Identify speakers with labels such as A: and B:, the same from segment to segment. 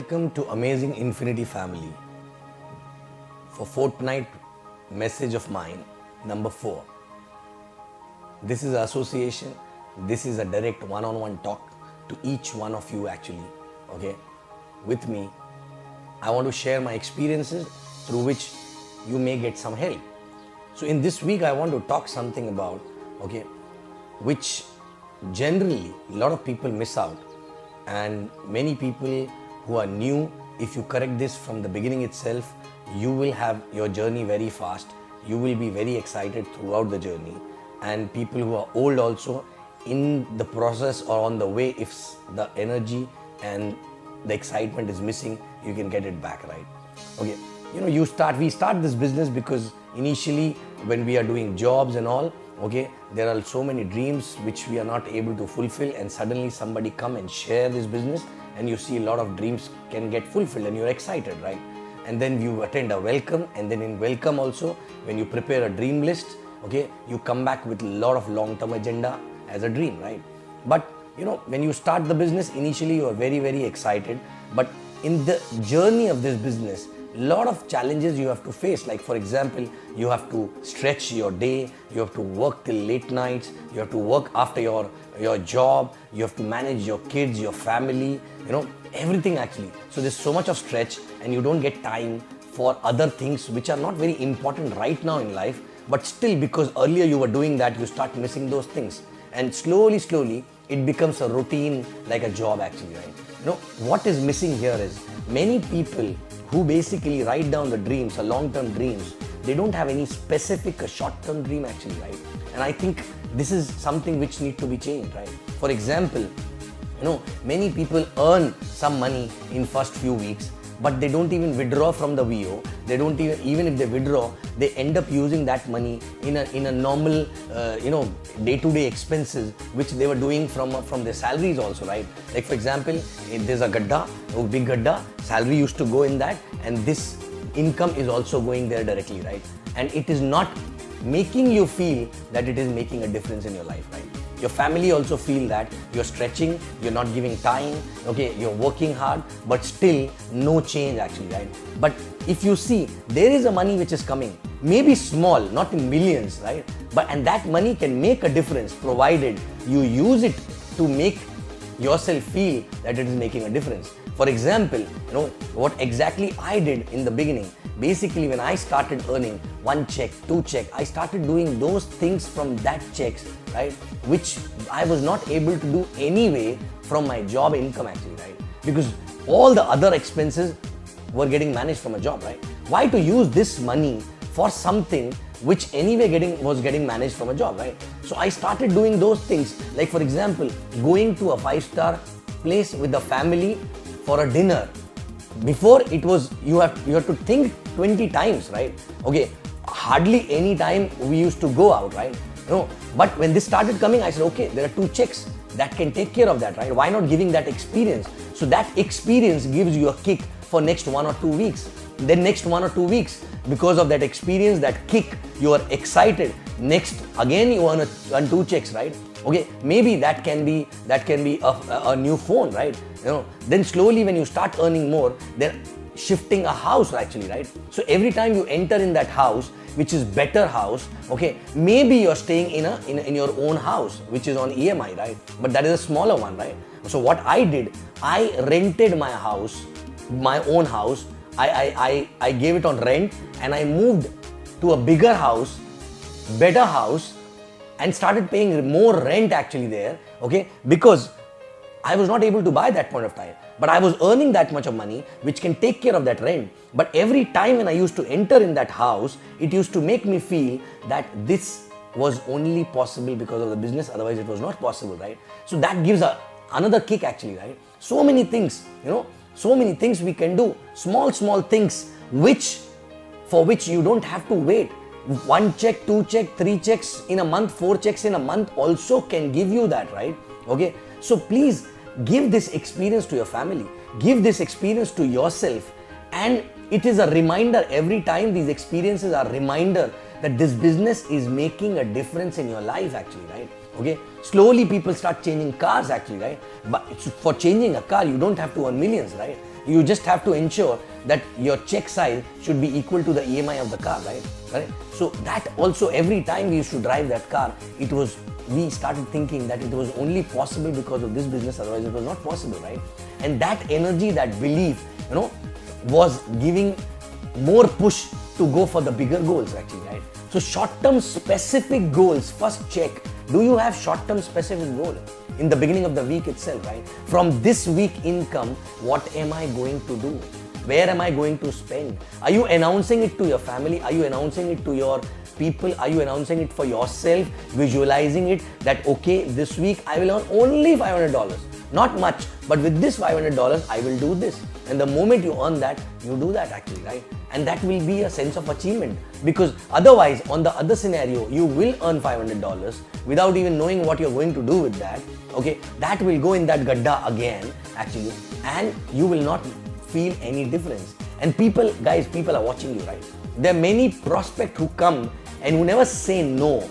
A: Welcome to Amazing Infinity Family. For Fortnight message of mine, number 4. This is association. This is a direct one-on-one talk to each one of you actually. Okay, with me. I want to share my experiences through which you may get some help. So in this week, I want to talk something about, which generally a lot of people miss out, and many people who are new, if you correct this from the beginning itself, you will have your journey very fast. You will be very excited throughout the journey, and people who are old also, in the process or on the way, if the energy and the excitement is missing, you can get it back, right? Okay, we start this business because initially when we are doing jobs and all, there are so many dreams which we are not able to fulfill, and suddenly somebody come and share this business, and you see a lot of dreams can get fulfilled and you're excited, right? And then you attend a welcome, and then in welcome also, when you prepare a dream list, you come back with a lot of long-term agenda as a dream, right? But when you start the business, initially you are very, very excited, but in the journey of this business, lot of challenges you have to face. Like for example, you have to stretch your day, you have to work till late nights, you have to work after your job, you have to manage your kids, your family, everything actually. So there's so much of stretch, and you don't get time for other things which are not very important right now in life, but still, because earlier you were doing that, you start missing those things, and slowly it becomes a routine, like a job actually, right? What is missing here is many people who basically write down the dreams, long-term dreams, they don't have any specific short-term dream actually, right? And I think this is something which need to be changed, right? For example, many people earn some money in first few weeks, but they don't even withdraw from the VO. They don't even if they withdraw, they end up using that money in a normal, day-to-day expenses which they were doing from their salaries also, right? Like for example, if there's a gadda, a big gadda, salary used to go in that, and this income is also going there directly, right? And it is not making you feel that it is making a difference in your life, right? Your family also feel that you're stretching, you're not giving time, you're working hard, but still no change actually, right? But if you see, there is a money which is coming, maybe small, not in millions, right? And that money can make a difference provided you use it to make yourself feel that it is making a difference. For example, what exactly I did in the beginning, basically when I started earning 1 check, 2 check, I started doing those things from that checks, right? Which I was not able to do anyway from my job income actually, right? Because all the other expenses were getting managed from a job, right? Why to use this money for something which anyway was getting managed from a job, right? So I started doing those things, like for example, going to a 5-star place with the family for a dinner. Before it was, you have to think 20 times, right? Hardly any time we used to go out, right? But when this started coming, I said, there are 2 checks that can take care of that, right? Why not giving that experience? So that experience gives you a kick for next 1 or 2 weeks. Then next 1 or 2 weeks, because of that experience, that kick, you are excited. Next, again you earn 2 checks, right? Maybe that can be a new phone, right? Then slowly when you start earning more, then shifting a house actually, right? So every time you enter in that house, which is better house, maybe you're staying in your own house, which is on EMI, right? But that is a smaller one, right? So what I did, I rented my house, my own house. I gave it on rent, and I moved to a bigger house, better house, and started paying more rent actually there, because I was not able to buy that point of time, but I was earning that much of money which can take care of that rent. But every time when I used to enter in that house, it used to make me feel that this was only possible because of the business, otherwise it was not possible, right? So that gives another kick actually, right? So many things, so many things we can do, small things for which you don't have to wait. 1 check, 2 check, 3 checks in a month, 4 checks in a month also can give you that, right? So please give this experience to your family, give this experience to yourself, and it is a reminder every time. These experiences are a reminder that this business is making a difference in your life actually, right? Slowly people start changing cars actually, right? But for changing a car, you don't have to earn millions, right? You just have to ensure that your check size should be equal to the EMI of the car, right? Right? So that also, every time we used to drive that car, we started thinking that it was only possible because of this business, otherwise it was not possible, right? And that energy, that belief, was giving more push to go for the bigger goals actually, right? So short-term specific goals, first check, do you have short-term specific goal in the beginning of the week itself, right? From this week income, what am I going to do? Where am I going to spend? Are you announcing it to your family? Are you announcing it to your people? Are you announcing it for yourself? Visualizing it that, okay, this week I will earn only $500. Not much, but with this $500, I will do this. And the moment you earn that, you do that actually, right? And that will be a sense of achievement, because otherwise, on the other scenario, you will earn $500 without even knowing what you're going to do with that. Okay, that will go in that gadda again actually, and you will not feel any difference. And people are watching you, right? There are many prospects who come and who never say no,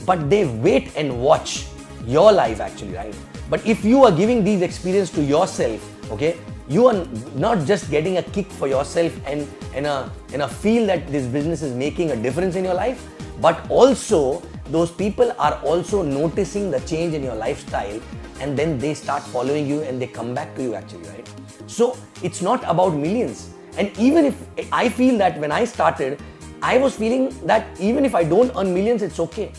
A: but they wait and watch your life actually, right? But if you are giving these experience to yourself, okay, you are not just getting a kick for yourself and a feel that this business is making a difference in your life, but also those people are also noticing the change in your lifestyle, and then they start following you and they come back to you actually, right? So it's not about millions. And even if I feel that when I started, I was feeling that even if I don't earn millions, it's okay.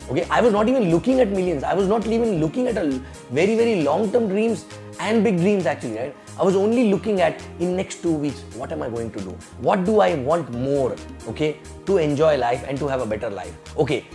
A: Okay, I was not even looking at millions. I was not even looking at a very, very long-term dreams and big dreams actually, right? I was only looking at, in next 2 weeks, what am I going to do? What do I want more, okay, to enjoy life and to have a better life? Okay,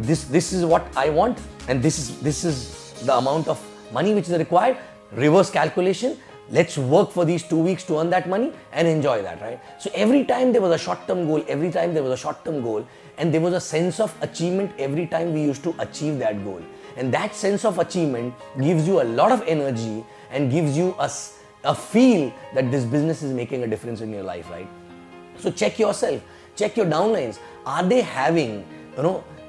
A: this is what I want, and this is the amount of money which is required. Reverse calculation. Let's work for these 2 weeks to earn that money and enjoy that, right? So every time there was a short-term goal, and there was a sense of achievement every time we used to achieve that goal. And that sense of achievement gives you a lot of energy and gives you a feel that this business is making a difference in your life, right? So check yourself, check your downlines. Are they having,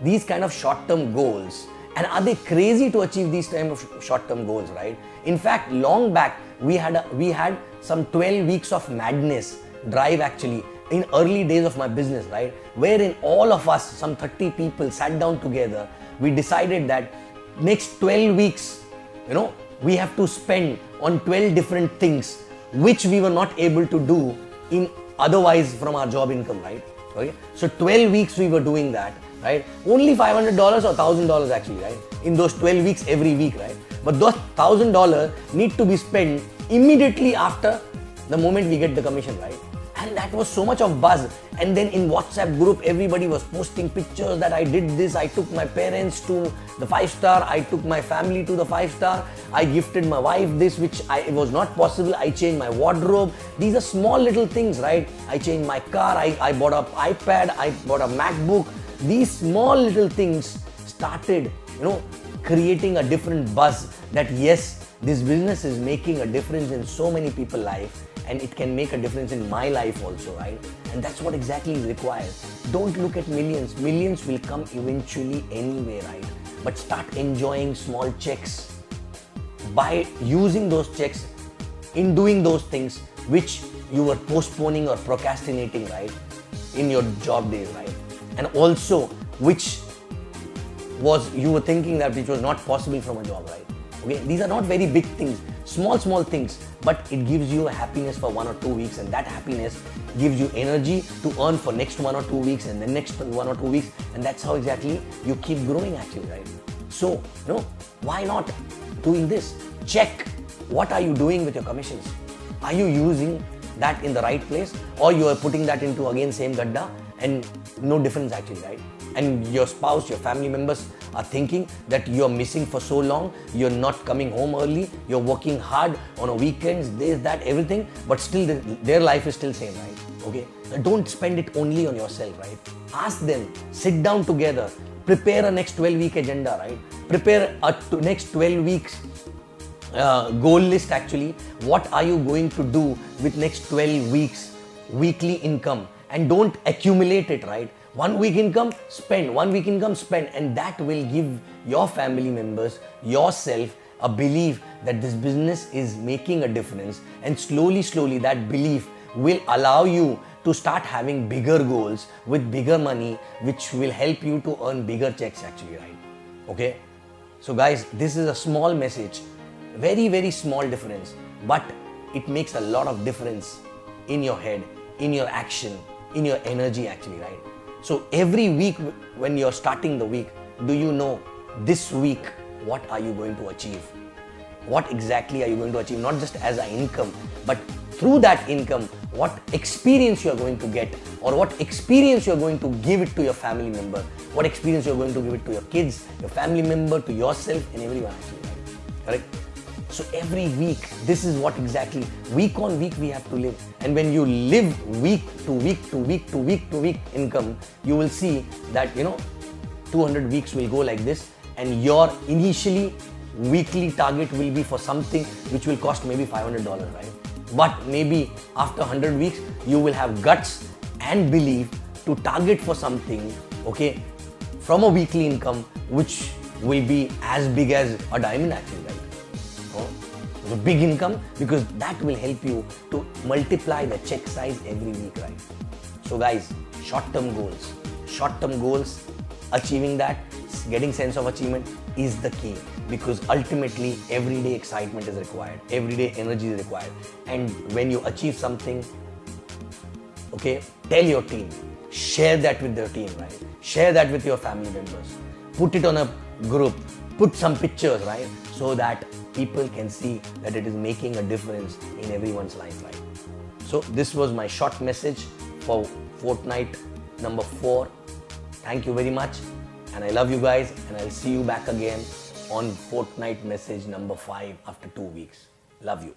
A: these kind of short-term goals? And are they crazy to achieve these kind of short-term goals, right? In fact, long back, we had some 12 weeks of madness drive actually in early days of my business, right? Wherein all of us, some 30 people, sat down together. We decided that next 12 weeks, we have to spend on 12 different things which we were not able to do in otherwise from our job income, right? Okay, so 12 weeks we were doing that, right? Only $500 or $1,000 actually, right? In those 12 weeks every week, right? But those $1,000 need to be spent immediately after the moment we get the commission, right? And that was so much of buzz. And then in WhatsApp group, everybody was posting pictures that I did this. I took my parents to the 5-star. I took my family to the 5-star. I gifted my wife this, which it was not possible. I changed my wardrobe. These are small little things, right? I changed my car. I bought an iPad. I bought a MacBook. These small little things started, creating a different buzz that yes, this business is making a difference in so many people's life, and it can make a difference in my life also, right? And that's what exactly is required. Don't look at millions. Millions will come eventually anyway, right? But start enjoying small checks by using those checks in doing those things which you were postponing or procrastinating, right? In your job days, right? And also which you were thinking that which was not possible from a job, right? Okay, these are not very big things, small things, but it gives you a happiness for 1 or 2 weeks, and that happiness gives you energy to earn for next 1 or 2 weeks and the next 1 or 2 weeks, and that's how exactly you keep growing actually, right? So, why not doing this? Check what are you doing with your commissions. Are you using that in the right place, or you are putting that into again same gadda and no difference actually, right? And your spouse, your family members are thinking that you're missing for so long, you're not coming home early, you're working hard on a weekends, this, that, everything, but still their life is still same, right? Okay, don't spend it only on yourself, right? Ask them, sit down together, prepare a next 12-week agenda, right? Prepare a next 12 weeks goal list actually. What are you going to do with next 12 weeks weekly income, and don't accumulate it, right? 1 week income, spend. 1 week income, spend. And that will give your family members, yourself, a belief that this business is making a difference, and slowly that belief will allow you to start having bigger goals with bigger money, which will help you to earn bigger checks actually, right? Okay? So guys, this is a small message, very small difference, but it makes a lot of difference in your head, in your action, in your energy actually, right? So every week when you're starting the week, do you know this week what are you going to achieve? What exactly are you going to achieve? Not just as an income, but through that income, what experience you are going to get, or what experience you are going to give it to your family member, what experience you are going to give it to your kids, your family member, to yourself, and everyone actually, right? Correct? So every week, this is what exactly, week on week we have to live. And when you live week to week to week to week to week income, you will see that, 200 weeks will go like this, and your initially weekly target will be for something which will cost maybe $500, right? But maybe after 100 weeks, you will have guts and belief to target for something, okay, from a weekly income which will be as big as a diamond actually, right? The big income, because that will help you to multiply the check size every week, right? So guys, short-term goals, achieving that, getting sense of achievement is the key, because ultimately everyday excitement is required, everyday energy is required. And when you achieve something, okay, tell your team, share that with your team, right? Share that with your family members, put it on a group, put some pictures, right? So that people can see that it is making a difference in everyone's life, right? So this was my short message for Fortnight number 4. Thank you very much, and I love you guys, and I'll see you back again on Fortnight message number 5 after 2 weeks. Love you.